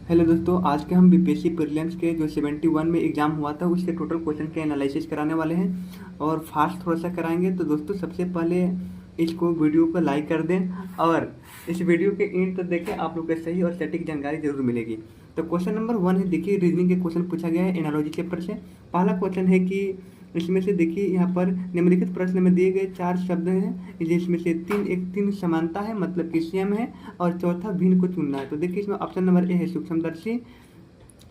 Hello दोस्तों, आज के हम बीपीएससी प्रीलिम्स के जो 71 में एग्ज़ाम हुआ था उसके टोटल क्वेश्चन के एनालिसिस कराने वाले हैं और फास्ट थोड़ा सा कराएंगे। तो दोस्तों सबसे पहले इसको वीडियो को लाइक कर दें और इस वीडियो के एंड तक देखें, आप लोग को सही और सटीक जानकारी जरूर मिलेगी। तो क्वेश्चन नंबर 1 है, देखिए रीजनिंग के क्वेश्चन पूछा गया है एनालॉजी चैप्टर से। पहला क्वेश्चन है कि इसमें से देखिए यहाँ पर निम्नलिखित प्रश्न में दिए गए 4 शब्द हैं जिसमें से तीन समानता है, मतलब कि सेम है, और चौथा भिन्न को चुनना है। तो देखिए इसमें ऑप्शन नंबर ए है सूक्ष्मदर्शी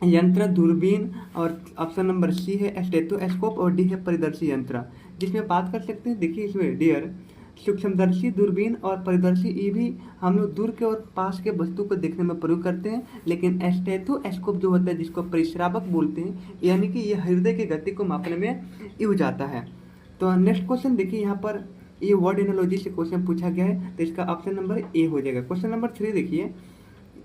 यंत्र दूरबीन, और ऑप्शन नंबर सी है स्टेथोस्कोप, और डी है परिदर्शी यंत्र। जिसमें बात कर सकते हैं, देखिए इसमें डियर सूक्ष्मदर्शी दूरबीन और परिदर्शी ये भी हम लोग दूर के और पास के वस्तु को देखने में प्रयोग करते हैं, लेकिन स्टेथोस्कोप जो होता है जिसको परिश्रावक बोलते हैं, यानी कि यह हृदय की गति को मापने में यूज आता है। तो नेक्स्ट क्वेश्चन देखिए, यहाँ पर ये वर्ड एनालॉजी से क्वेश्चन पूछा गया है, तो इसका ऑप्शन नंबर ए हो जाएगा। क्वेश्चन नंबर 3 देखिए,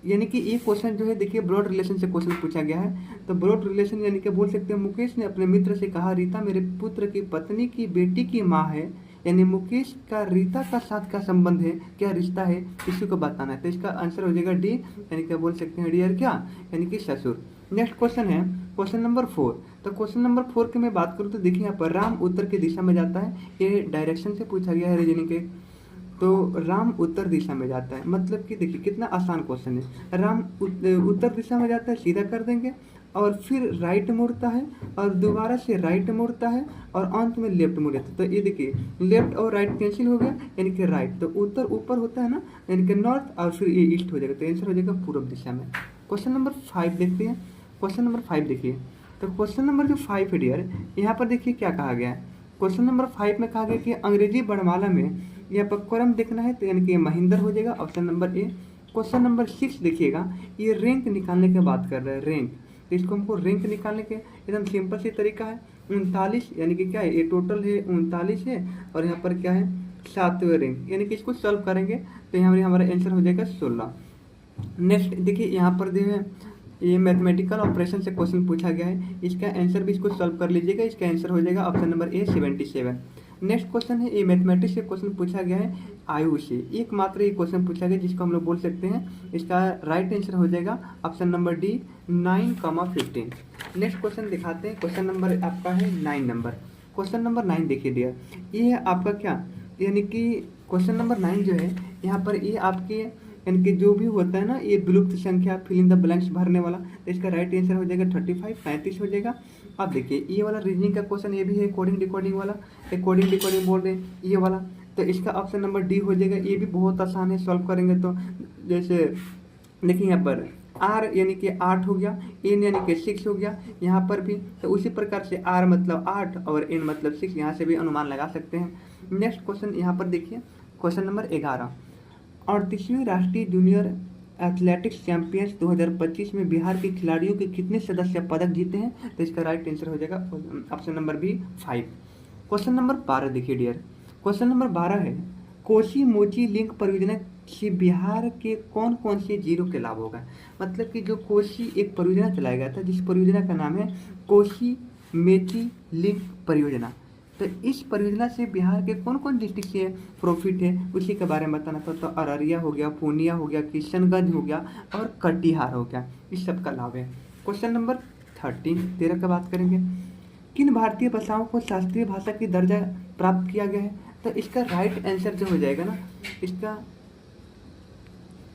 यानी कि ये क्वेश्चन जो है देखिए ब्रॉड रिलेशन से क्वेश्चन पूछा गया है। तो ब्रॉड रिलेशन यानी कि बोल सकते हैं मुकेश ने अपने मित्र से कहा, रीता मेरे पुत्र की पत्नी की बेटी की माँ है, यानी मुकेश का रीता का साथ क्या संबंध है, क्या रिश्ता है, किसी को बताना है। तो इसका आंसर हो जाएगा डी, यानी कि बोल सकते हैं डियर क्या, यानी कि ससुर। नेक्स्ट क्वेश्चन है क्वेश्चन नंबर 4। तो क्वेश्चन नंबर 4 की मैं बात करूँ तो देखिए यहाँ पर राम उत्तर की दिशा में जाता है, ये डायरेक्शन से पूछा गया है रीजनिंग के। तो राम उत्तर दिशा में जाता है, मतलब कि देखिए कितना आसान क्वेश्चन है। राम उत्तर दिशा में जाता है, सीधा कर देंगे, और फिर राइट मुड़ता है, और दोबारा से राइट मुड़ता है, और अंत में लेफ्ट मुड़ जाता है। तो ये देखिए लेफ्ट और राइट कैंसिल हो गया, यानी कि राइट। तो उत्तर ऊपर होता है ना, यानी कि नॉर्थ, और फिर ये ईस्ट हो जाएगा। तो आंसर हो जाएगा पूर्व दिशा में। क्वेश्चन नंबर 5 देखते हैं। क्वेश्चन नंबर 5 देखिए, तो क्वेश्चन नंबर जो 5 है डियर, यहाँ पर देखिए क्या कहा गया है। क्वेश्चन नंबर 5 में कहा गया कि अंग्रेजी वर्णमाला में यहाँ पर क्रम देखना है, तो यानी कि महिंदर हो जाएगा, option number A. Question number 6 देखिएगा, ये रैंक निकालने की बात कर रहे हैं, रैंक। तो इसको हमको रैंक निकालने के एकदम सिंपल सी तरीका है। 39 यानी कि क्या है, ये टोटल है 39 है, और यहाँ पर क्या है 7वें रैंक, यानी कि इसको सॉल्व करेंगे तो यहाँ हमारा आंसर हो जाएगा 16। नेक्स्ट देखिए, यहाँ पर जो है ये मैथमेटिकल ऑपरेशन से क्वेश्चन पूछा गया है, इसका आंसर भी इसको सॉल्व कर लीजिएगा। इसका आंसर हो जाएगा option number A 77। Next question है, ये मैथमेटिक्स से क्वेश्चन पूछा गया है आयु से, एकमात्र ये क्वेश्चन पूछा गया जिसको हम लोग बोल सकते हैं, इसका राइट आंसर हो जाएगा option number D 9,15। Next question दिखाते हैं, क्वेश्चन नंबर आपका है 9 नंबर। क्वेश्चन नंबर 9 देखिए डियर, ये है आपका क्या, यानी कि क्वेश्चन नंबर 9 जो है यहाँ पर ये आपके यानी कि जो भी होता है ना, ये विलुप्त संख्या फिल इन द ब्लैंक्स भरने वाला, तो इसका राइट आंसर हो जाएगा 35, 35 हो जाएगा। अब देखिए ये वाला रीजनिंग का क्वेश्चन ये भी है कोडिंग डिकोडिंग वाला, कोडिंग डिकोडिंग बोल रहे हैं ये वाला, तो इसका ऑप्शन नंबर डी हो जाएगा। ये भी बहुत आसान है, सॉल्व करेंगे तो जैसे देखिए यहाँ पर आर यानी कि 8 हो गया, एन यानी कि 6 हो गया, यहाँ पर भी तो उसी प्रकार से आर मतलब 8 और एन मतलब 6, यहाँ से भी अनुमान लगा सकते हैं। नेक्स्ट क्वेश्चन यहाँ पर देखिए, क्वेश्चन नंबर 11, 38वीं राष्ट्रीय जूनियर एथलेटिक्स चैंपियंस 2025 में बिहार के खिलाड़ियों के कितने सदस्य पदक जीते हैं, तो इसका राइट आंसर हो जाएगा option number B 5। Question number 12 देखिए डियर, क्वेश्चन नंबर 12 है कोसी मोची लिंक परियोजना से बिहार के कौन कौन से जिलों के लाभ होगा। मतलब कि जो कोसी एक परियोजना चलाया गया था, जिस परियोजना का नाम है कोसी मेची लिंक परियोजना, तो इस परियोजना से बिहार के कौन कौन डिस्ट्रिक्ट से प्रॉफिट है उसी के बारे में बताना था। तो अररिया हो गया, पूर्णिया हो गया, किशनगंज हो गया, और कटिहार हो गया, इस सब का लाभ है। क्वेश्चन नंबर 13 का बात करेंगे, किन भारतीय भाषाओं को शास्त्रीय भाषा की दर्जा प्राप्त किया गया है। तो इसका राइट आंसर जो हो जाएगा ना,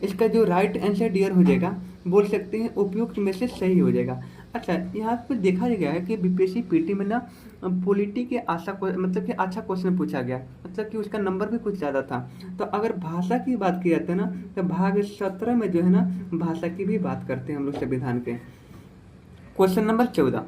इसका जो राइट आंसर डियर हो जाएगा, बोल सकते हैं उपयुक्त में से सही हो जाएगा। अच्छा, यहाँ पे देखा गया है कि बीपीएससी पीटी में ना पॉलिटी के मतलब कि अच्छा क्वेश्चन पूछा गया, मतलब कि उसका नंबर भी कुछ ज़्यादा था। तो अगर भाषा की बात की जाती है ना, तो भाग 17 में जो है ना भाषा की भी बात करते हैं हम लोग संविधान के। क्वेश्चन नंबर 14,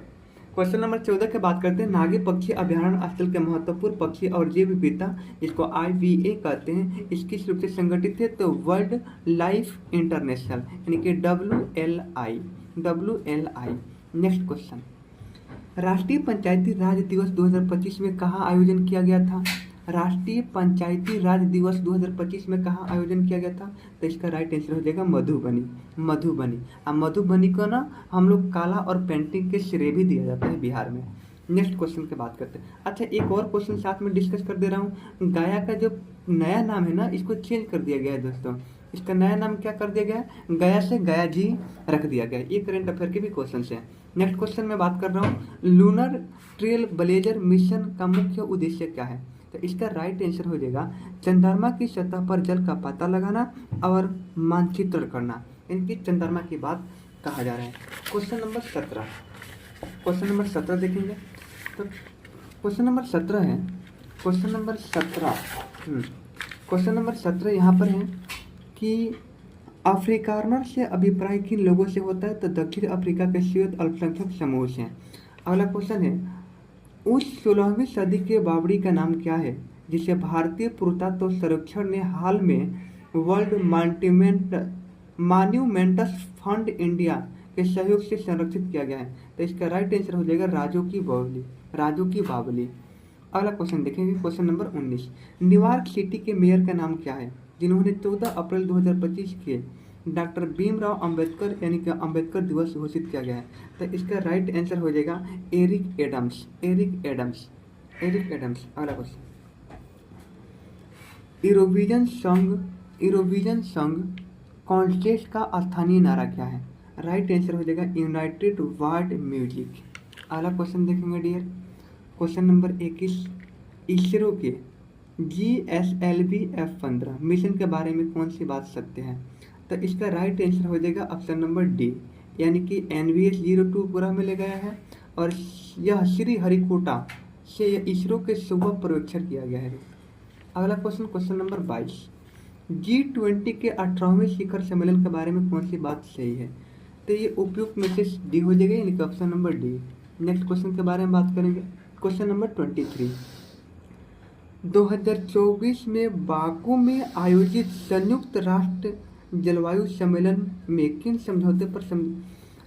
क्वेश्चन नंबर 14 की बात करते हैं, नागी पक्षी अभ्यारण्य स्थल के महत्वपूर्ण पक्षी और जैव विविधता जिसको IVA कहते हैं, इसकी रूप से संगठित है तो वर्ल्ड लाइफ इंटरनेशनल, यानी कि WLI। नेक्स्ट क्वेश्चन, राष्ट्रीय पंचायती राज दिवस 2025 में कहाँ आयोजन किया गया था। राष्ट्रीय पंचायती राज दिवस 2025 में कहाँ आयोजन किया गया था, तो इसका राइट आंसर हो जाएगा मधुबनी। अब मधुबनी को ना हम लोग कला और पेंटिंग के श्रेय भी दिया जाता है बिहार में। नेक्स्ट क्वेश्चन की बात करते हैं। अच्छा, एक और क्वेश्चन साथ में डिस्कस कर दे रहा हूँ, गया का जो नया नाम है ना, इसको चेंज कर दिया गया है दोस्तों, इसका नया नाम क्या कर दिया गया, गया से गया जी रख दिया गया। ये करंट अफेयर के भी क्वेश्चन हैं। नेक्स्ट क्वेश्चन में बात कर रहा हूँ, लूनर ट्रेल ब्लेजर मिशन का मुख्य उद्देश्य क्या है। तो इसका राइट आंसर हो जाएगा चंद्रमा की सतह पर जल का पता लगाना और मानचित्रण करना। इनकी चंद्रमा की बात कहा जा रहा है। क्वेश्चन नंबर 17, क्वेश्चन नंबर 17 देखेंगे। तो क्वेश्चन नंबर 17 है, क्वेश्चन नंबर 17 क्वेश्चन नंबर 17 यहाँ पर है कि अफ्रीकानर से अभिप्राय किन लोगों से होता है। तो दक्षिण अफ्रीका के श्वेत अल्पसंख्यक समूह से। अगला क्वेश्चन है, उस 16वीं सदी के बावड़ी का नाम क्या है जिसे भारतीय पुरातत्व सर्वेक्षण ने हाल में वर्ल्ड मॉन्यूमेंट्स फंड इंडिया के सहयोग से संरक्षित किया गया है। तो इसका राइट आंसर हो जाएगा राजू की बावली, राजू की बावली। अगला क्वेश्चन देखेंगे, क्वेश्चन नंबर 19, न्यूयॉर्क सिटी के मेयर का नाम क्या है जिन्होंने 14 अप्रैल 2025 के डॉक्टर भीमराव अंबेडकर यानी कि अंबेडकर दिवस घोषित किया गया है। तो इसका राइट आंसर हो जाएगा Eric Adams, Eric Adams, Eric Adams. अगला क्वेश्चन, यूरोविजन सॉन्ग कॉन्टेस्ट का स्थानीय नारा क्या है। राइट आंसर हो जाएगा यूनाइटेड वर्ल्ड म्यूजिक। अगला क्वेश्चन देखेंगे डियर, क्वेश्चन नंबर 21, इसरो के GSLV F-15 मिशन के बारे में कौन सी बात सकते हैं। तो इसका राइट आंसर हो जाएगा ऑप्शन नंबर डी, यानी कि NVS-02 पूरा में ले गया है और यह श्री हरिकोटा से इसरो के सुबह पर्यवेक्षण किया गया है। अगला क्वेश्चन, क्वेश्चन नंबर 22, G20 के 18वें शिखर सम्मेलन के बारे में कौन सी बात सही है। तो ये उपयुक्त में से डी हो जाएगा, यानी कि option number D. Next question के बारे में बात करेंगे, क्वेश्चन नंबर 23, 2024 में बाकू में आयोजित संयुक्त राष्ट्र जलवायु सम्मेलन में किन समझौते पर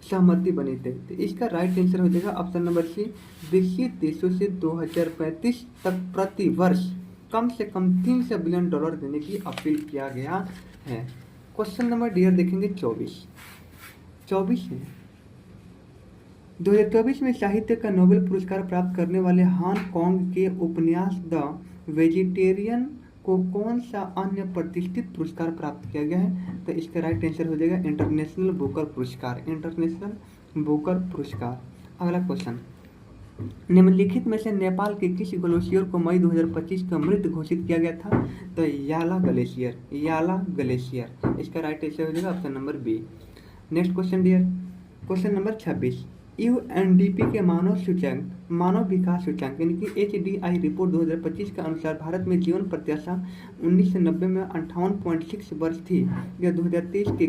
सहमति बनी थी। तो इसका राइट आंसर हो जाएगा ऑप्शन नंबर सी, विकसित देशों से 2035 तक प्रति वर्ष कम से कम $300 बिलियन देने की अपील किया गया है। क्वेश्चन नंबर डियर देखेंगे 24 है, 2024 में साहित्य का नोबेल पुरस्कार प्राप्त करने वाले हांगकांग के उपन्यास द वेजिटेरियन को कौन सा अन्य प्रतिष्ठित पुरस्कार प्राप्त किया गया है। तो इसका राइट आंसर हो जाएगा इंटरनेशनल बुकर पुरस्कार, इंटरनेशनल बुकर पुरस्कार। अगला क्वेश्चन, निम्नलिखित में से नेपाल के किस ग्लेशियर को मई 2025 का मृत घोषित किया गया था। तो याला ग्लेशियर, याला ग्लेशियर। इसका राइट आंसर हो जाएगा option number B. Next question dear, question number 26, UNDP के मानव विकास सूचकांक यानी कि HDI रिपोर्ट 2025 के अनुसार भारत में जीवन प्रत्याशा 1990 में 58.6 वर्ष थी। यह 2023 की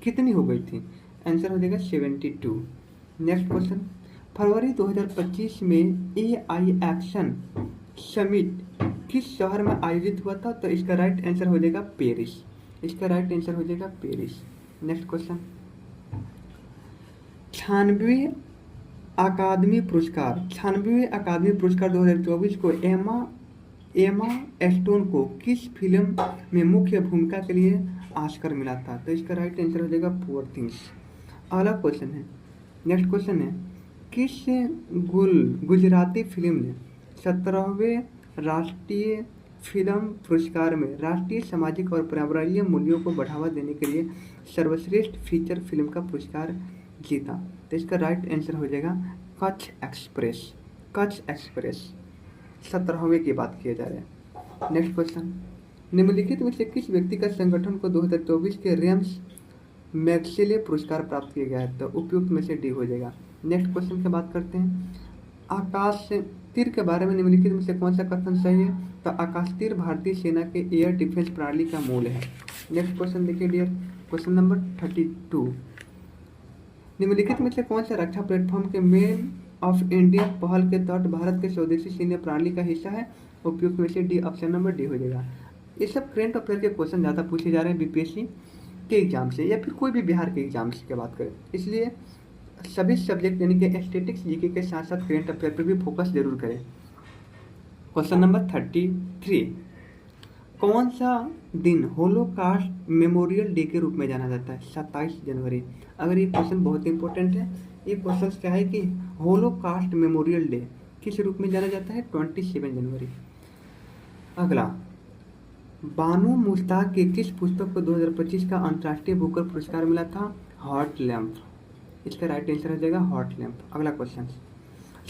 कितनी हो गई थी। आंसर हो जाएगा 72। नेक्स्ट क्वेश्चन, फरवरी 2025 में AI एक्शन समिट किस शहर में आयोजित हुआ था। तो इसका राइट आंसर हो जाएगा पेरिस, इसका राइट आंसर हो जाएगा पेरिस। नेक्स्ट क्वेश्चन, 96वें अकादमी पुरस्कार 2024 को एमा स्टोन को किस फिल्म में मुख्य भूमिका के लिए ऑस्कर मिला था। तो इसका राइट आंसर हो जाएगा पुअर थिंग्स। अगला क्वेश्चन है, नेक्स्ट क्वेश्चन है, किस गुजराती फिल्म ने 17वें राष्ट्रीय फिल्म पुरस्कार में राष्ट्रीय सामाजिक और पर्यावरणीय मूल्यों को बढ़ावा देने के लिए सर्वश्रेष्ठ फीचर फिल्म का पुरस्कार जीता। तो इसका राइट आंसर हो जाएगा कच्छ एक्सप्रेस, कच्छ एक्सप्रेस। 17वें की बात किया जा रहा है। नेक्स्ट क्वेश्चन, निम्नलिखित में से किस व्यक्ति का संगठन को 2024 के रेम्स मैग्सेसे पुरस्कार प्राप्त किया गया है। तो उपयुक्त में से डी हो जाएगा। नेक्स्ट क्वेश्चन की बात करते हैं, आकाश तीर के बारे में निम्नलिखित में से कौन सा कथन सही है। तो आकाश तीर भारतीय सेना के एयर डिफेंस प्रणाली का मूल है। नेक्स्ट क्वेश्चन देखिए डियर, क्वेश्चन नंबर 32, निम्नलिखित में से कौन सा रक्षा प्लेटफॉर्म के मेन ऑफ इंडिया पहल के तहत भारत के स्वदेशी सैन्य प्रणाली का हिस्सा है। उपयुक्त में से डी, ऑप्शन नंबर डी हो जाएगा। ये सब करंट अफेयर के क्वेश्चन ज़्यादा पूछे जा रहे हैं BPSC के एग्जाम से या फिर कोई भी बिहार के एग्जाम की बात करें, इसलिए सभी सब्जेक्ट यानी कि स्टैटिक्स जीके के साथ साथ करंट अफेयर पर भी फोकस जरूर करें। क्वेश्चन नंबर 33, कौन सा दिन होलोकास्ट मेमोरियल डे के रूप में जाना जाता है। 27 जनवरी। अगर ये क्वेश्चन बहुत इंपॉर्टेंट है, ये क्वेश्चन क्या है कि होलोकास्ट मेमोरियल डे किस रूप में जाना जाता है। 27 जनवरी। अगला बानू मुश्ताक की किस पुस्तक को 2025 का अंतर्राष्ट्रीय बुकर पुरस्कार मिला था? Hot lamp. इसका राइट आंसर हो जाएगा हॉट लैम्प। अगला क्वेश्चन,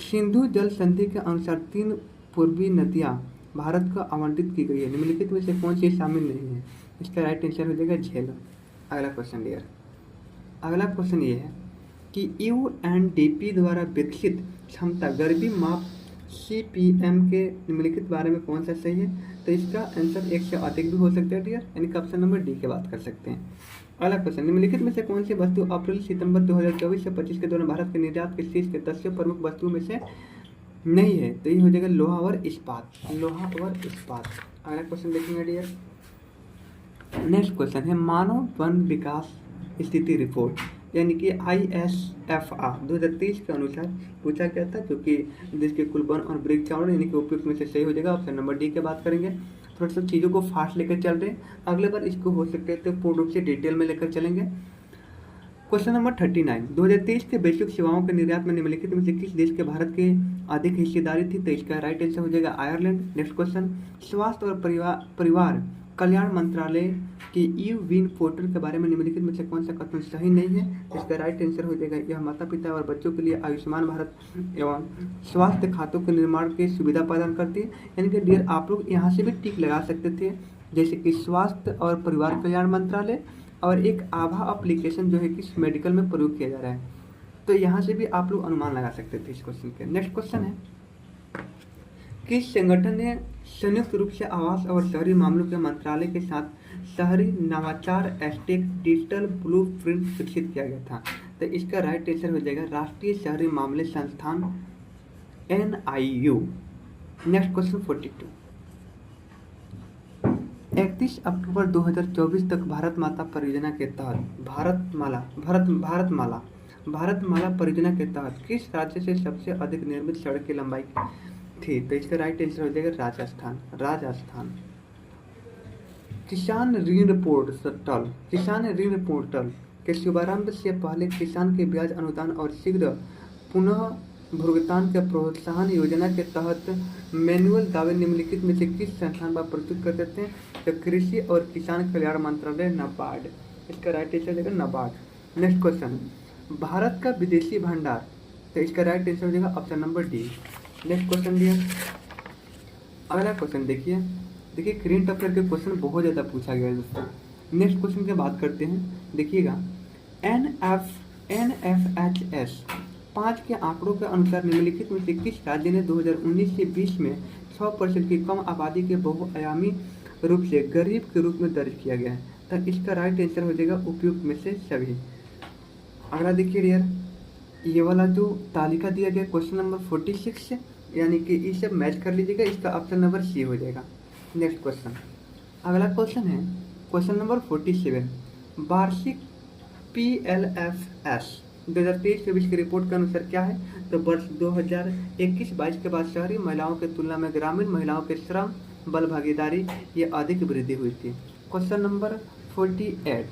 सिंधु जल संधि के अनुसार 3 पूर्वी नदियां भारत को आवंटित की गई है, निम्नलिखित में से कौन सी शामिल नहीं है? इसका राइट आंसर हो जाएगा झेलम। अगला क्वेश्चन डियर, अगला क्वेश्चन ये है कि यूएनडीपी द्वारा विकसित क्षमता गर्मी माप CPM के निम्नलिखित बारे में कौन सा सही है? तो इसका आंसर 1 से अधिक भी हो सकता है डियर, यानी कि ऑप्शन नंबर डी की बात कर सकते हैं। अगला क्वेश्चन, निम्नलिखित में से कौन सी वस्तु अप्रैल सितंबर 2024 से 25 के दौरान भारत के निर्यात के शीर्ष के 10 प्रमुख वस्तुओं में से नहीं है? तो ये हो जाएगा लोहा और इस्पात, लोहा और इस्पात। अगला क्वेश्चन देखेंगे डियर, नेक्स्ट क्वेश्चन है मानव वन विकास स्थिति रिपोर्ट यानी कि ISFR 2023 के अनुसार पूछा गया था, जो कि देश के कुल वन और वृक्ष आवरण यानी कि उपयुक्त में से सही हो जाएगा। ऑप्शन नंबर डी की बात करेंगे। थोड़ा सा चीज़ों को फास्ट लेकर चल रहे हैं, अगले बार इसको हो सकते हैं तो पूर्ण रूप से डिटेल में लेकर चलेंगे। क्वेश्चन नंबर 39, 2023 के वैश्विक सेवाओं के निर्यात में निम्नलिखित में से किस देश के भारत के अधिक हिस्सेदारी थी? तो इसका राइट आंसर हो जाएगा आयरलैंड। नेक्स्ट क्वेश्चन, स्वास्थ्य और परिवार कल्याण मंत्रालय के विन पोर्टल के बारे में निम्नलिखित में से कौन सा कथन सही नहीं है? इसका राइट आंसर हो जाएगा यह माता पिता और बच्चों के लिए आयुष्मान भारत एवं स्वास्थ्य खातों के निर्माण की सुविधा प्रदान करती है। यानी कि डियर आप लोग यहाँ से भी टिक लगा सकते थे, जैसे कि स्वास्थ्य और परिवार कल्याण मंत्रालय और एक आभा एप्लीकेशन जो है कि मेडिकल में प्रयोग किया जा रहा है, तो यहाँ से भी आप लोग अनुमान लगा सकते थे इस क्वेश्चन के। नेक्स्ट क्वेश्चन है, किस संगठन ने संयुक्त रूप से आवास और शहरी मामलों के मंत्रालय के साथ शहरी नवाचार एस्टेट डिजिटल ब्लूप्रिंट विकसित किया गया था? तो इसका राइट आंसर हो जाएगा राष्ट्रीय शहरी मामले संस्थान NIU। नेक्स्ट क्वेश्चन 42, 31 अक्टूबर 2024 तक भारत माता परियोजना के तहत भारतमाला परियोजना के तहत किस राज्य से सबसे अधिक निर्मित सड़क की लंबाई थी? तो इसका राइट आंसर हो जाएगा राजस्थान। किसान ऋण पोर्टल के शुभारंभ से पहले किसान के ब्याज अनुदान और शीघ्र पुनः भुगतान के प्रोत्साहन योजना के तहत मैनुअल दावे निम्नलिखित में से किस संस्थान पर प्रस्तुत कर देते हैं? तो कृषि और किसान कल्याण मंत्रालय नाबार्ड। इसका राइट आंसर हो जाएगा नाबार्ड। नेक्स्ट क्वेश्चन, भारत का विदेशी भंडार, तो इसका राइट आंसर हो जाएगा option number D. Next question दिया, अगला क्वेश्चन देखिए करेंट अफेयर के क्वेश्चन बहुत ज़्यादा पूछा गया है दोस्तों। नेक्स्ट क्वेश्चन की बात करते हैं, देखिएगा NFHS 5 के आंकड़ों के अनुसार निम्नलिखित में से किस राज्य ने 2019 से 20 में 100% की कम आबादी के बहुआयामी रूप से गरीब के रूप में दर्ज किया गया है? तो इसका राइट आंसर हो जाएगा उपयुक्त में से सभी। अगला देखिए डियर, ये वाला जो तालिका दिया गया क्वेश्चन नंबर 46 यानी कि इसे मैच कर लीजिएगा, इसका ऑप्शन नंबर सी हो जाएगा। नेक्स्ट क्वेश्चन, अगला क्वेश्चन है क्वेश्चन नंबर 47, वार्षिक PLFS 2023-24 की रिपोर्ट के अनुसार क्या है? तो वर्ष 2021-22 के बाद शहरी महिलाओं की तुलना में ग्रामीण महिलाओं के श्रम बल भागीदारी ये अधिक वृद्धि हुई थी। क्वेश्चन नंबर 48,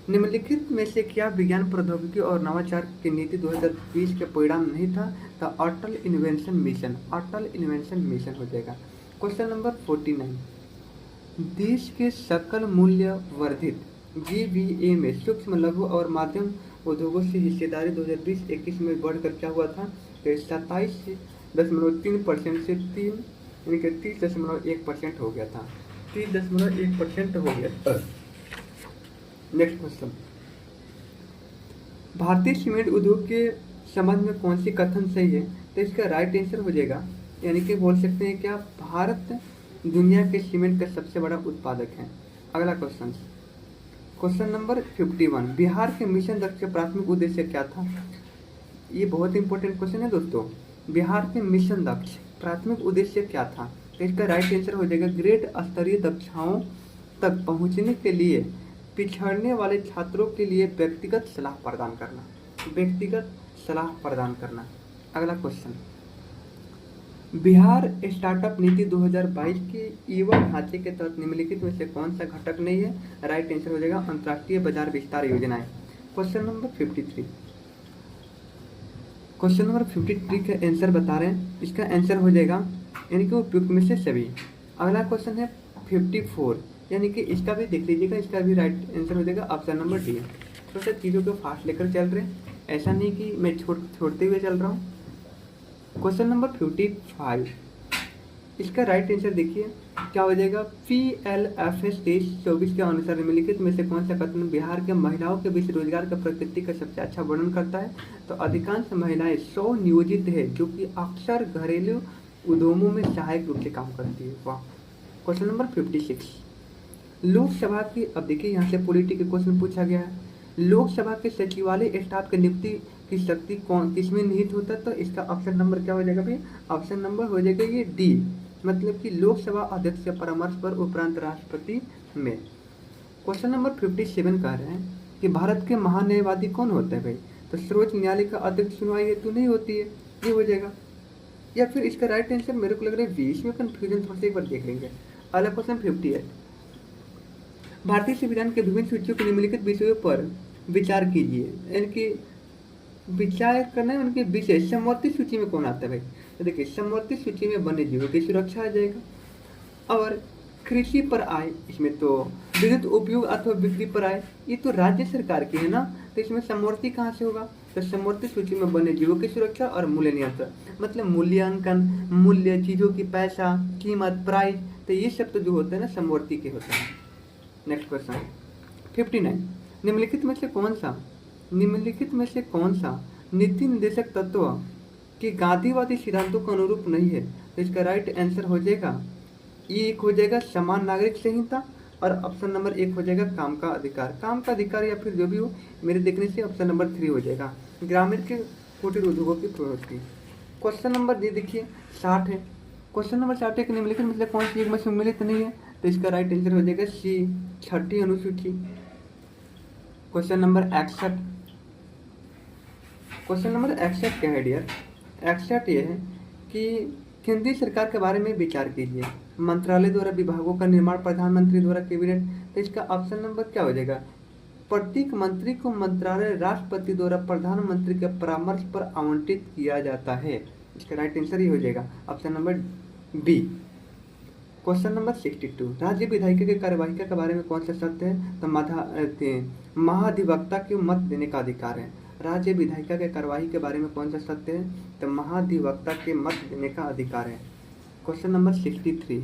निम्नलिखित में से क्या विज्ञान प्रौद्योगिकी और नवाचार की नीति 2020 के परिणाम नहीं था? तो अटल इन्वेंशन मिशन हो जाएगा। क्वेश्चन नंबर 49, देश के सकल मूल्य वर्धित GVA में सूक्ष्म लघु और माध्यम उद्योगों से हिस्सेदारी 2020-21 में बढ़कर क्या हुआ था? तो 27.3% से 30.1% हो गया था, 30.1% हो गया। नेक्स्ट क्वेश्चन, भारतीय सीमेंट उद्योग के संबंध में कौन सी कथन सही है? तो इसका राइट आंसर हो जाएगा, यानी कि बोल सकते हैं क्या भारत दुनिया के सीमेंट का सबसे बड़ा उत्पादक है। अगला क्वेश्चन, क्वेश्चन नंबर 51, बिहार के मिशन दक्ष का प्राथमिक उद्देश्य क्या था? ये बहुत इंपॉर्टेंट क्वेश्चन है दोस्तों। बिहार के मिशन दक्ष प्राथमिक उद्देश्य क्या था? तो इसका राइट आंसर हो जाएगा ग्रेड स्तरीय दक्षताओं तक पहुंचने के लिए पिछड़ने वाले छात्रों के लिए व्यक्तिगत सलाह प्रदान करना। अगला क्वेश्चन, बिहार स्टार्टअप नीति 2022 के युवा ढांचे के तहत निम्नलिखित में से कौन सा घटक नहीं है? राइट आंसर हो जाएगा अंतर्राष्ट्रीय बाजार विस्तार योजनाएं। क्वेश्चन नंबर 53, क्वेश्चन नंबर 53 का आंसर बता रहे हैं, इसका आंसर हो जाएगा यानी कि उपयुक्त में से सभी। अगला क्वेश्चन है 54, यानी कि इसका भी देख लीजिएगा, इसका भी राइट आंसर हो जाएगा ऑप्शन नंबर डी। थोड़ा सा चीज़ों को फास्ट लेकर चल रहे हैं, ऐसा नहीं कि मैं छोड़ते हुए चल रहा हूँ। क्वेश्चन नंबर 55, इसका राइट आंसर देखिए क्या हो जाएगा। PLFS 23-24 के अनुसार निम्नलिखित में से कौन सा कथन बिहार के महिलाओं के बीच रोजगार की प्रकृति का सबसे अच्छा वर्णन करता है। तो अधिकांश महिलाएं स्वनियोजित है जो कि अक्सर घरेलू उद्यमों में सहायक रूप से काम करती है। वाह। क्वेश्चन नंबर 56, लोकसभा की, अब देखिए यहाँ से पॉलिटिकल क्वेश्चन पूछा गया है। लोकसभा के सचिवालय स्टाफ की नियुक्ति की शक्ति कौन किसमें निहित होता है। तो इसका ऑप्शन नंबर क्या हो जाएगा भाई, ऑप्शन नंबर हो जाएगा ये डी, मतलब कि लोकसभा अध्यक्ष के परामर्श पर उपरांत राष्ट्रपति में। क्वेश्चन नंबर 57 कह रहे हैं कि भारत के महान्यायवादी कौन होता है भाई। तो सर्वोच्च न्यायालय का अध्यक्ष सुनवाई हेतु नहीं होती है, ये हो जाएगा। या फिर इसका राइट आंसर मेरे को लग रहा है 20 में कंफ्यूजन, थोड़ा सा एक बार देख लेंगे। अगला क्वेश्चन 58, भारतीय संविधान के विभिन्न सूचियों के निम्नलिखित विषयों पर विचार कीजिए, यानी कि विचार करना है उनके विषय। समवर्ती सूची में कौन आता है भाई। तो देखिए समवर्ती सूची में वन्य जीवों की सुरक्षा आ जाएगा, और कृषि पर आय, इसमें तो विद्युत उपयोग अथवा बिक्री पर आय, ये तो राज्य सरकार की है ना, तो इसमें समवर्ती कहाँ से होगा। तो समवर्ती सूची में वन्य जीवों की सुरक्षा और मूल्य नियंत्रण, मतलब मूल्यांकन, मूल्य, चीज़ों की पैसा, कीमत, प्राइस, तो ये सब तो जो होता है ना समवर्ती के होता है। नेक्स्ट क्वेश्चन 59, निम्नलिखित में से कौन सा नीति निर्देशक तत्व कि गांधीवादी सिद्धांतों के अनुरूप नहीं है। तो इसका राइट आंसर हो जाएगा, ये एक हो जाएगा समान नागरिक संहिता, और ऑप्शन नंबर 1 हो जाएगा काम का अधिकार। काम का अधिकार या फिर जो भी हो, मेरे देखने से ऑप्शन नंबर 3 हो जाएगा, ग्रामीण के कुटीर उद्योगों की प्रवृत्ति। क्वेश्चन नंबर डी देखिए 60 है। क्वेश्चन नंबर 60 है कि निम्नलिखित में से कौन सी एक में सम्मिलित नहीं है। तो इसका राइट आंसर हो जाएगा सी, 6ठी अनुसूची। क्वेश्चन नंबर 61, क्वेश्चन नंबर 61 क्या है डियर, 61 ये है कि केंद्रीय सरकार के बारे में विचार कीजिए। मंत्रालय द्वारा विभागों का निर्माण, प्रधानमंत्री द्वारा कैबिनेट। तो इसका ऑप्शन नंबर क्या हो जाएगा, प्रत्येक मंत्री को मंत्रालय राष्ट्रपति द्वारा प्रधानमंत्री के परामर्श पर आवंटित किया जाता है। इसका राइट आंसर ही हो जाएगा option number B. Question number 62, राज्य विधायिका की कार्यवाहिका के बारे में कौन सा सत्य है। तो महाधिवक्ता को मत देने का अधिकार है। राज्य विधायिका के कार्यवाही के बारे में कौन सा सत्य है। तो महाधिवक्ता के मत देने का अधिकार है। क्वेश्चन नंबर 63,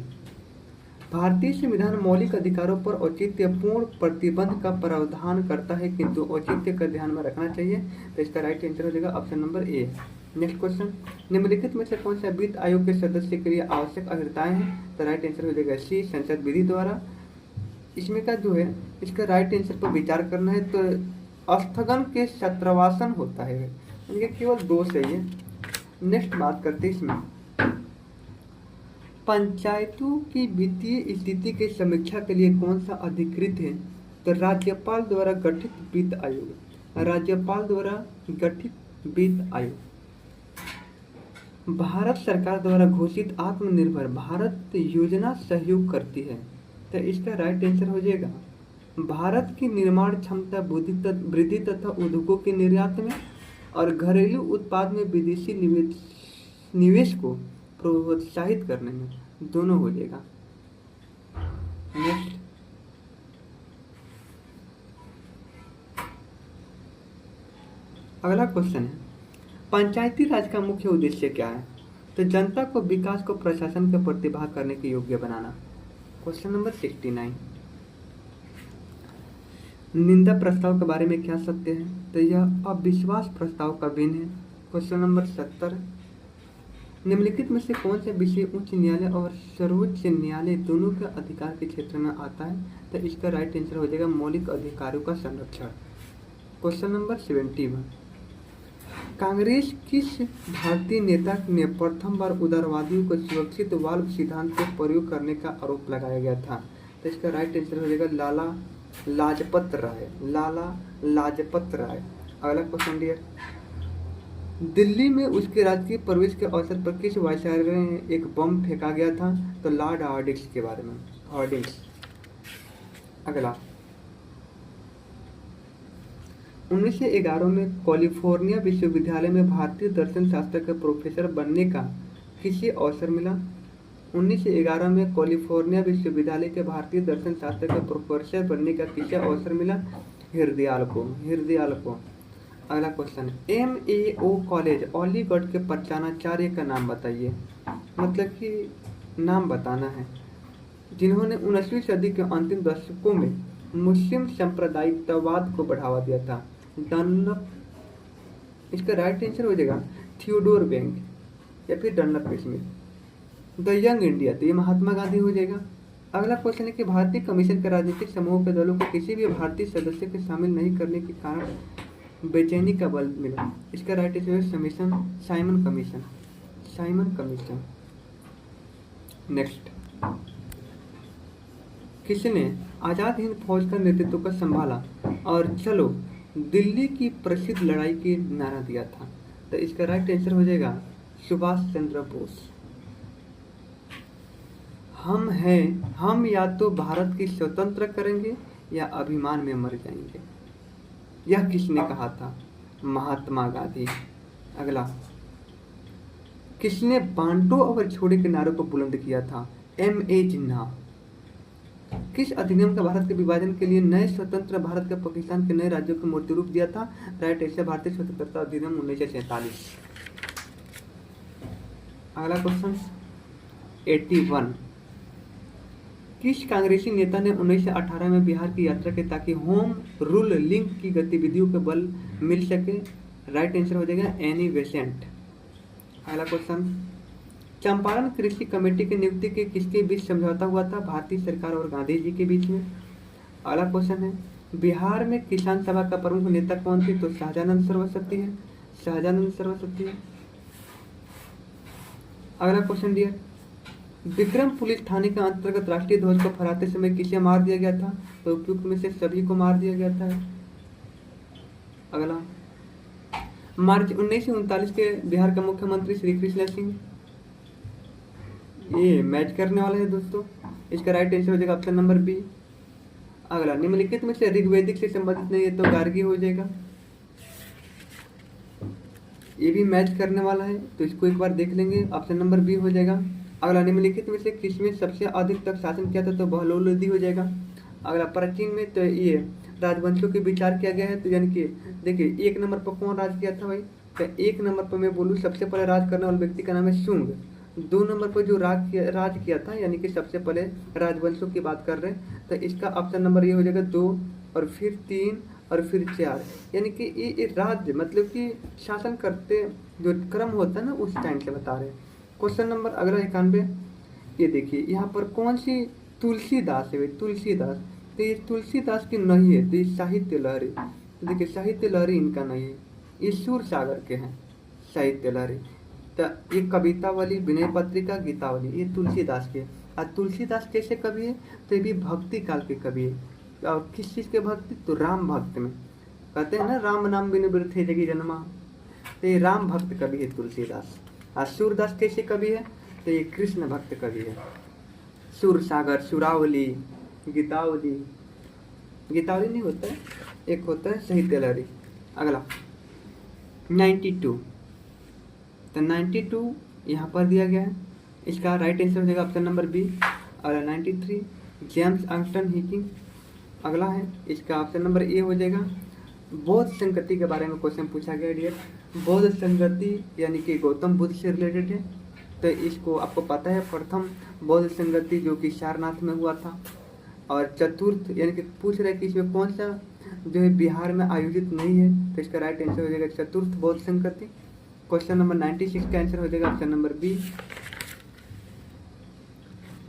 भारतीय संविधान मौलिक अधिकारों पर औचित्यपूर्ण प्रतिबंध का प्रावधान करता है, किंतु औचित्य का ध्यान में रखना चाहिए। तो इसका राइट आंसर हो जाएगा option number A. Next question, निम्नलिखित में से कौन सा वित्त आयोग के सदस्य के लिए आवश्यक अर्हताएं हैं। तो राइट आंसर हो जाएगा सी, संसद विधि द्वारा। इसमें का जो है, इसका राइट आंसर पर विचार करना है तो स्थगन के छात्रावासन होता है, इनके केवल 2 सही है। नेक्स्ट बात करते हैं इसमें पंचायतों की वित्तीय स्थिति की समीक्षा के लिए कौन सा अधिकृत है। तो राज्यपाल द्वारा गठित वित्त आयोग, राज्यपाल द्वारा गठित वित्त आयोग। भारत सरकार द्वारा घोषित आत्मनिर्भर भारत योजना सहयोग करती है। तो इसका राइट आंसर हो जाएगा भारत की निर्माण क्षमता वृद्धि तथा उद्योगों के निर्यात में और घरेलू उत्पाद में विदेशी निवेश को प्रोत्साहित करने में, दोनों हो जाएगा। नेक्स्ट, अगला क्वेश्चन है पंचायती राज का मुख्य उद्देश्य क्या है। तो जनता को विकास को प्रशासन के प्रतिभाग करने के योग्य बनाना। क्वेश्चन नंबर 69, निंदा प्रस्ताव के बारे में क्या सत्य है। तो यह अविश्वास प्रस्ताव का भिन्न है। क्वेश्चन नंबर 70, निम्नलिखित में से कौन सा विषय उच्च न्यायालय और सर्वोच्च न्यायालय दोनों के अधिकार के क्षेत्र में आता है। तो इसका राइट आंसर हो जाएगा मौलिक अधिकारों का संरक्षण। क्वेश्चन नंबर 71, कांग्रेस किस भारतीय नेता ने प्रथम बार उदारवादियों को सुरक्षित वाल्व सिद्धांत के प्रयोग करने का आरोप लगाया गया था। तो इसका राइट आंसर हो जाएगा लाला लाजपत राय, लाला लाजपत राय। अगला क्वेश्चन डियर, दिल्ली में उसके राजकीय प्रवेश के अवसर पर किस वायसराय ने एक बम फेंका गया था। तो लॉर्ड हार्डिंग्स के बारे में, हार्डिंग्स। अगला 1911 में कैलिफोर्निया विश्वविद्यालय में भारतीय दर्शन शास्त्र के प्रोफेसर बनने का किसे अवसर मिला। 1911 में कैलिफोर्निया विश्वविद्यालय के भारतीय दर्शन शास्त्र के प्रोफेसर बनने का किसे अवसर मिला? हृदयाल को। अगला क्वेश्चन, MAO कॉलेज अलीगढ़ के प्रचाराचार्य का नाम बताइए। मतलब कि नाम बताना है, जिन्होंने 19वीं सदी के अंतिम दशकों में मुस्लिम सांप्रदायिकतावाद को बढ़ावा दिया था। डनलप, इसका राइट आंसर हो जाएगा थियोडोर बैंक या फिर Dunlop Smith. The young India, तो ये महात्मा गांधी हो जाएगा। अगला क्वेश्चन है कि भारतीय कमीशन के राजनीतिक समूह के दलों को किसी भी भारतीय सदस्य के शामिल नहीं करने के कारण बेचैनी का बल मिला। इसका राइट आंसर है साइमन कमीशन। नेक्स्ट, किसने आजाद हिंद फौज का नेतृत्व का संभाला और चलो दिल्ली की प्रसिद्ध लड़ाई की नारा दिया था? तो इसका राइट आंसर हो जाएगा सुभाष चंद्र बोस। हम या तो भारत की स्वतंत्र करेंगे या अभिमान में मर जाएंगे, यह किसने कहा था? महात्मा गांधी। अगला, किसने बांटो और छोड़े के नारों को बुलंद किया था? M.A. जिन्ना। किस अधिनियम का भारत के विभाजन के लिए नए स्वतंत्र भारत के पाकिस्तान के नए राज्यों को मूर्ति रूप दिया था? राइट आंसर भारतीय स्वतंत्रता अधिनियम 1947। अगला क्वेश्चन 81, किस कांग्रेसी नेता ने 1918 में बिहार की यात्रा की ताकि होम रूल लिंक की गतिविधियों के बल मिल सके? राइट आंसर हो जाएगा एनी बेसेंट। अगला क्वेश्चन, चंपारण कृषि कमेटी की नियुक्ति के किसके बीच समझौता हुआ था? भारतीय सरकार और गांधी जी के बीच में। अगला क्वेश्चन है, बिहार में किसान सभा का प्रमुख नेता कौन थी? तो शाहजानंद सरस्वती है। अगला क्वेश्चन डियर, विक्रम पुलिस थाने के अंतर्गत राष्ट्रीय ध्वज को फहराते समय किसे मार दिया गया था? तो उपयुक्त में से सभी को मार दिया गया था। अगला, मार्च 1939 के बिहार के मुख्यमंत्री श्री कृष्ण सिंह। ये मैच करने वाला है दोस्तों। इसका राइट आंसर हो जाएगा ऑप्शन नंबर बी। अगला, निम्नलिखित में से ऋग्वेदिक से संबंधित नहीं है तो गार्गी हो जाएगा। ये भी मैच करने वाला है तो इसको एक बार देख लेंगे, ऑप्शन नंबर बी हो जाएगा। अगला, निम्नलिखित में से किसमें सबसे अधिक तक शासन किया था? तो बहलोल लोधी हो जाएगा। अगला, प्राचीन में तो ये राजवंशों के विचार किया गया है, तो यानी कि देखिए 1 नंबर पर कौन राज किया था भाई? तो 1 नंबर पर मैं बोलूँ सबसे पहले राज करने वाले व्यक्ति का नाम है शुंग। 2 नंबर पर जो राज किया था यानी कि सबसे पहले राजवंशों की बात कर रहे हैं, तो इसका ऑप्शन नंबर ये हो जाएगा 2 और फिर 3 और फिर 4, यानी कि ये राज्य मतलब कि शासन करते जो क्रम होता है ना उस टाइम से बता रहे हैं। क्वेश्चन नंबर अगला 91, ये देखिए यहाँ पर कौन सी तुलसीदास है? तुलसीदास, तो ये तुलसीदास की नहीं है, तो ये साहित्य लहरी। तो देखिए साहित्य लहरी इनका नहीं है, ये सूर सागर के हैं साहित्य लहरी। तो ये कवितावली, विनय पत्रिका, गीतावली, ये तुलसीदास के। और तुलसीदास कैसे कवि है? तो ये भी भक्ति काल के कवि है। और किस चीज़ के भक्ति? तो राम भक्त में। कहते हैं ना राम नाम बिन वृथे जगी जन्मा, तो ये राम भक्त कवि है तुलसीदास। और सूरदास कैसे कवि है? तो ये कृष्ण भक्त कवि है। सूर सागर, सुरावली, गीतावली नहीं होता है, एक होता है साहित्य लहरी। अगला 92, तो 92 यहाँ पर दिया गया है, इसका राइट आंसर हो जाएगा ऑप्शन नंबर बी। अगला 93, जेम्स आर्मस्ट्रांग हिकिंग। अगला है इसका ऑप्शन नंबर ए हो जाएगा। बौद्ध संगति के बारे में क्वेश्चन पूछा गया डियर। बौद्ध संगति यानी कि गौतम बुद्ध से रिलेटेड है, तो इसको आपको पता है प्रथम बौद्ध संगति जो कि सारनाथ में हुआ था। और चतुर्थ यानी कि पूछ रहे कि इसमें कौन सा जो है बिहार में आयोजित नहीं है, तो इसका राइट आंसर हो जाएगा चतुर्थ बौद्ध संगति। क्वेश्चन नंबर 96 का आंसर हो जाएगा ऑप्शन नंबर बी।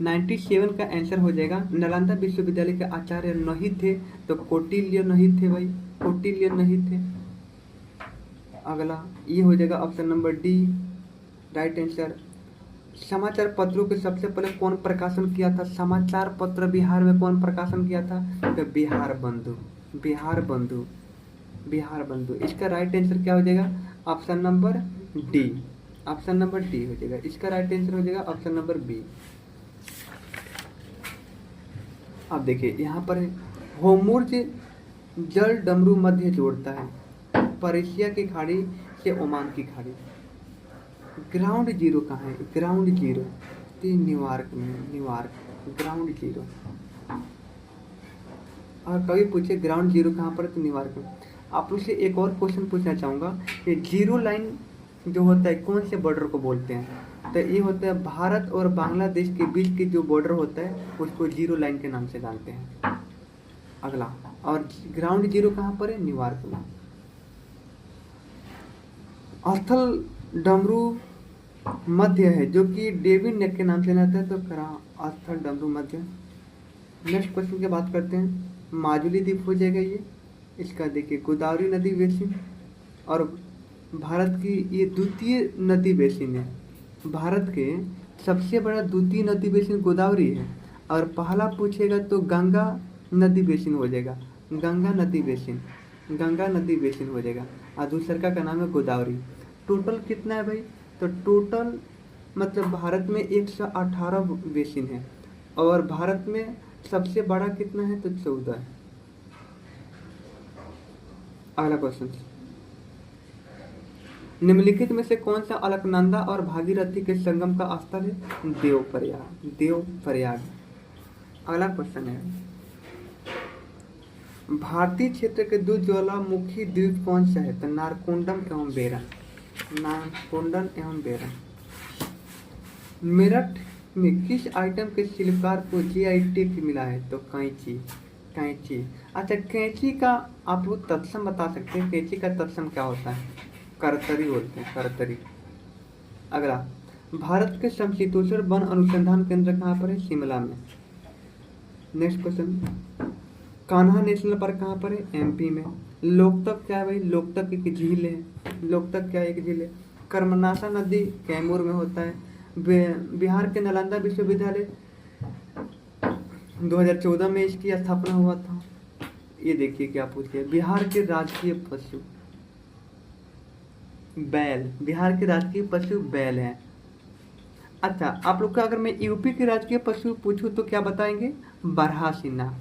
97 का आंसर हो जाएगा नालंदा विश्वविद्यालय के आचार्य नहीं थे, तो कौटिल्य नहीं थे भाई, कौटिल्य नहीं थे। अगला ये हो जाएगा option number D right answer. समाचार पत्रों के सबसे पहले कौन प्रकाशन किया था? समाचार पत्र बिहार में कौन प्रकाशन किया था? तो बिहार बंधु। इसका राइट आंसर क्या हो जाएगा? ऑप्शन नंबर डी हो जाएगा। इसका राइट आंसर हो जाएगा ऑप्शन नंबर बी। अब देखिए यहाँ पर होर्मुज जल डमरू मध्य जोड़ता है, पर्शिया की खाड़ी से ओमान की खाड़ी। ग्राउंड जीरो कहाँ है? ग्राउंड जीरो थी न्यूयॉर्क में, न्यूयॉर्क ग्राउंड जीरो। और कभी पूछे ग्राउंड जीरो कहाँ पर है तो न्यूयॉर्क में। आप लोग से एक और क्वेश्चन पूछना चाहूँगा कि जीरो लाइन जो होता है कौन से बॉर्डर को बोलते हैं, तो ये होता है भारत और बांग्लादेश के बीच की जो बॉर्डर होता है उसको जीरो लाइन के नाम से जानते हैं। अगला, और ग्राउंड जीरो कहाँ पर है, न्यूयॉर्क में। स्थल डमरू मध्य है जो कि डेविड नेक के नाम से जाता है, तो करा स्थल डमरू मध्य। नेक्स्ट क्वेश्चन की बात करते हैं, माजुली द्वीप हो जाएगा ये। इसका देखिए गोदावरी नदी बेसिन, और भारत की ये द्वितीय नदी बेसिन है। भारत के सबसे बड़ा द्वितीय नदी बेसिन गोदावरी है, और पहला पूछेगा तो गंगा नदी बेसिन हो जाएगा, गंगा नदी बेसिन, गंगा नदी बेसिन हो जाएगा, और दूसरा का नाम है गोदावरी। टोटल कितना है भाई, तो टोटल मतलब भारत में 118 बेसिन है, और भारत में सबसे बड़ा कितना है तो 14 है। अगला क्वेश्चन, निम्नलिखित में से कौन सा अलकनंदा और भागीरथी के संगम का स्थल है, देवप्रयाग, देवप्रयाग। अगला क्वेश्चन है, भारतीय क्षेत्र के दो ज्वालामुखी द्वीप कौन सा है, तो नारकोंडम एवं बेरन, नारकोंडम एवं बेरन। मेरठ में किस आइटम के शिल्पकार को जीआई टैग मिला है, तो कैंची, कैंची। अच्छा, कैंची का आप लोग तत्सम बता सकते हैं, कैंची का तत्सम क्या होता है, करतरी बोलते हैं, करतरी। अगला, भारत के समशीतोष्ण वन अनुसंधान केंद्र कहाँ पर है, शिमला में। Next question, Kanha national park कहाँ पर है, एमपी में। लोकतक क्या है भाई, लोकतक एक झील है, लोकतक क्या है, एक झील है। कर्मनाशा नदी कैमूर में होता है। बिहार के नालंदा विश्वविद्यालय 2014 में इसकी स्थापना हुआ था। ये देखिए क्या पूछ गया, बिहार के राजकीय पशु बैल, बिहार के राजकीय पशु बैल है। अच्छा, आप लोग का अगर मैं यूपी के राजकीय पशु पूछूं तो क्या बताएंगे, बरहासिन्हा।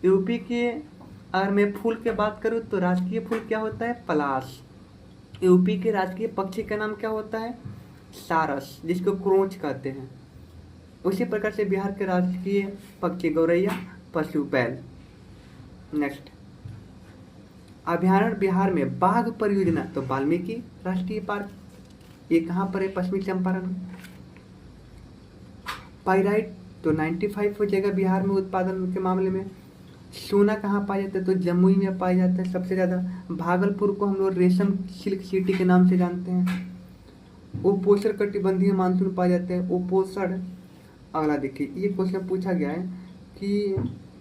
यूपी के अगर मैं फूल की बात करूं तो राजकीय फूल क्या होता है, पलाश। यूपी के राजकीय पक्षी का नाम क्या होता है, सारस, जिसको क्रोच कहते हैं। उसी प्रकार से बिहार के राजकीय पक्षी गौरैया, पशु बैल। नेक्स्ट, अभ्यारण्य बिहार में बाघ परियोजना, तो वाल्मीकि राष्ट्रीय पार्क, ये कहाँ पर है, पश्चिमी चंपारण में। पाइराइट तो 95 हो जाएगा बिहार में उत्पादन के मामले में। सोना कहाँ पाया जाता है, तो जमुई में पाया जाता है सबसे ज़्यादा। भागलपुर को हम लोग रेशम सिल्क सिटी के नाम से जानते हैं। उपोष्ण कटिबंधीय मानसून पाए जाते हैं, उपोष्ण। अगला देखिए, ये क्वेश्चन पूछा गया है कि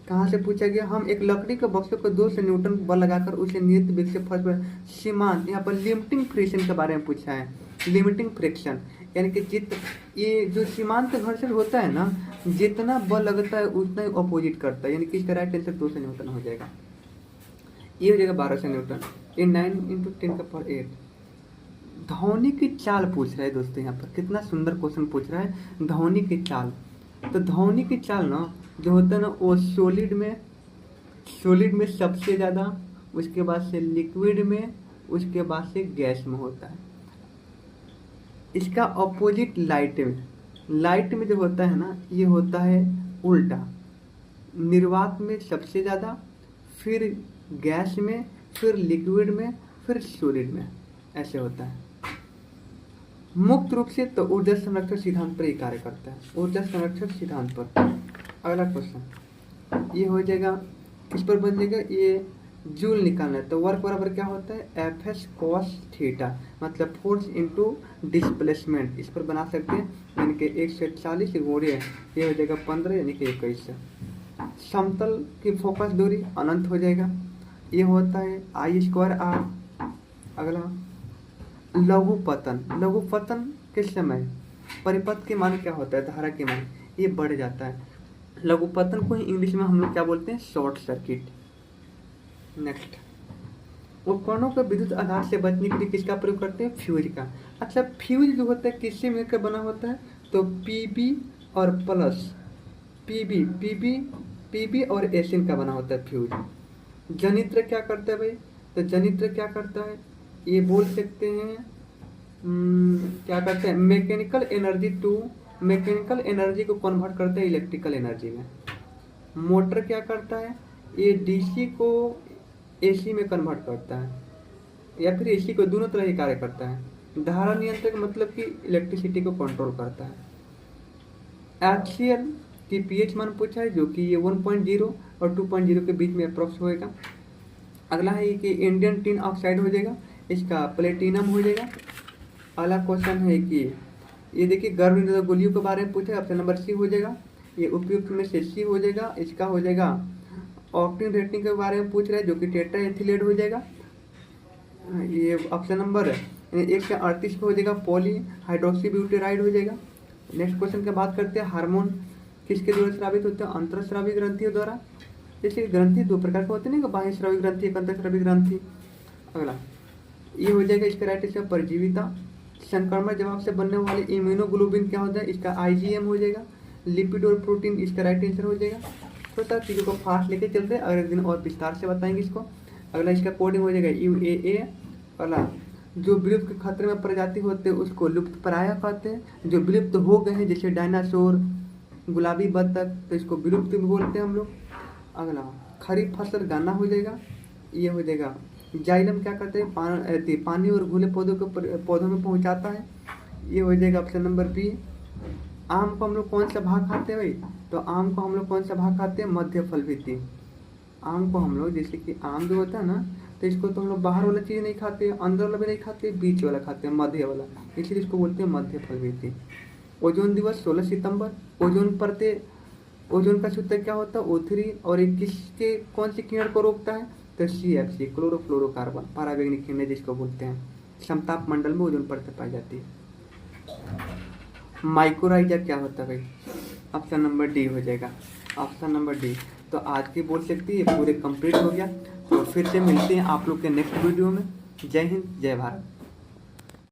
कहाँ से पूछा गया, हम एक लकड़ी के बक्से को 2 से न्यूटन बल लगाकर उसे नियत वेग से फर्श पर सीमांत, यहाँ पर लिमिटिंग फ्रिक्शन के बारे में पूछा है। लिमिटिंग फ्रिक्शन यानी कि ये जो सीमांत घर्षण होता है ना, जितना बल लगता है उतना ही अपोजिट करता है, यानी कि इसका राइट आंसर 2 से न्यूटन हो जाएगा। ये हो जाएगा 12 से न्यूटन। ये 9 × 10⁸। धौनी की चाल पूछ रहा है दोस्तों, यहाँ पर कितना सुंदर क्वेश्चन पूछ रहा है, धौनी की चाल। तो धौनी की चाल ना जो होता है ना, वो सॉलिड में सबसे ज़्यादा, उसके बाद से लिक्विड में, उसके बाद से गैस में होता है। इसका अपोजिट लाइट में जो होता है ना, ये होता है उल्टा, निर्वात में सबसे ज़्यादा, फिर गैस में, फिर लिक्विड में, फिर सॉलिड में, ऐसे होता है। मुक्त रूप से तो ऊर्जा संरक्षण सिद्धांत पर ही कार्य करता है, ऊर्जा संरक्षण सिद्धांत पर। अगला क्वेश्चन ये हो जाएगा, किस पर बन जाएगा, ये जूल निकालना है। तो वर्क बराबर क्या होता है, Fs cos थीटा, मतलब फोर्स इनटू डिस्प्लेसमेंट, इस पर बना सकते हैं। यानी कि 140 गुणे ये हो जाएगा 15, यानी कि 21 से। समतल की फोकस दूरी अनंत हो जाएगा, ये होता है I²R। अगला, लघु पतन के समय परिपथ के मान क्या होता है, धारा के मान ये बढ़ जाता है। लघु पतन को ही इंग्लिश में हम लोग क्या बोलते हैं, शॉर्ट सर्किट। नेक्स्ट, उपकरणों का विद्युत आघात से बचने के लिए किसका प्रयोग करते हैं, फ्यूज का। अच्छा, फ्यूज जो होता है किससे मिलकर बना होता है, तो पीबी और प्लस, पीबी और एसिन का बना होता है फ्यूज। जनित्र क्या करता है भाई, तो जनित्र क्या करता है, ये बोल सकते हैं क्या करते हैं, mechanical energy to mechanical energy को कन्वर्ट करता है इलेक्ट्रिकल एनर्जी में। मोटर क्या करता है, ये डीसी को एसी में कन्वर्ट करता है या फिर एसी को, दोनों तरह ही कार्य करता है। धारा नियंत्रक मतलब कि इलेक्ट्रिसिटी को कंट्रोल करता है। HCl की पीएच मान पूछा है जो कि ये 1.0 और 2.0 के बीच में अप्रोक्स होएगा। अगला है कि इंडियन टिन ऑक्साइड हो जाएगा, इसका प्लेटिनम हो जाएगा। अगला क्वेश्चन है कि ये देखिए गर्भ निरोधक गोलियों के बारे में पूछा है, ऑप्शन नंबर सी हो जाएगा। ये उपयुक्त में से सी हो जाएगा, इसका हो जाएगा। ऑक्टेन रेटिंग के बारे में पूछ रहा है जो कि टेट्रा एथिलेट हो जाएगा। ये ऑप्शन नंबर 138 पे हो जाएगा, पॉली हाइड्रोक्सी ब्यूटेराइड हो जाएगा। नेक्स्ट क्वेश्चन की बात करते हैं, हार्मोन किसके द्वारा स्रावित होते हैं, अंतरस्रावी ग्रंथियों द्वारा। जैसे ग्रंथि दो प्रकार के होते हैं ना, बाह्य स्रावी ग्रंथि, एक अंतरस्रावी ग्रंथि। अगला ये हो जाएगा, इसका राइट इसका परजीविता। संक्रमण जवाब से बनने वाले इम्यूनोग्लोबिन क्या होता है, इसका IgM हो जाएगा। लिपिड और प्रोटीन इसका राइट आंसर हो जाएगा। तो सर चीज़ों को फास्ट लेके चलते हैं, अगले दिन और विस्तार से बताएंगे इसको। अगला इसका कोडिंग हो जाएगा UAA। अगला जो विलुप्त के खतरे में प्रजाति होते हैं उसको लुप्तप्राय कहते हैं। जो विलुप्त हो गए हैं जैसे डायनासोर, गुलाबी बत्तख, तो इसको विलुप्त बोलते हैं हम लोग। अगला खरीफ फसल गाना हो जाएगा, ये हो जाएगा। जाइलम क्या करते हैं, पानी और घुले पौधों में पहुंचाता है, ये हो जाएगा ऑप्शन नंबर बी। आम को हम लोग कौन सा भाग खाते हैं भाई, तो आम को हम लोग कौन सा भाग खाते हैं, मध्य फल वृत्ति। आम को हम लोग जैसे कि आम जो होता है ना, तो इसको तो हम लोग बाहर वाला चीज़ नहीं खाते, अंदर वाला भी नहीं खाते, बीच वाला खाते हैं, मध्य वाला, इसलिए इसको बोलते हैं मध्य फल वृत्ति। ओजोन दिवस 16 सितंबर। ओजोन परत, ओजोन का सूत्र क्या होता है, O3, और एक किसके कौन सी किरण को रोकता है, तो CFC क्लोरोफ्लोरोकार्बन, परावैंगनिक किरणें जिसको बोलते हैं। समताप मंडल में ओजोन परत पाई जाती है। माइक्रोराइजा क्या होता है भाई, ऑप्शन नंबर डी हो जाएगा, ऑप्शन नंबर डी। तो आज की बोल सकती है पूरे कंप्लीट हो गया। तो फिर से मिलते हैं आप लोग के नेक्स्ट वीडियो में। जय हिंद, जय भारत।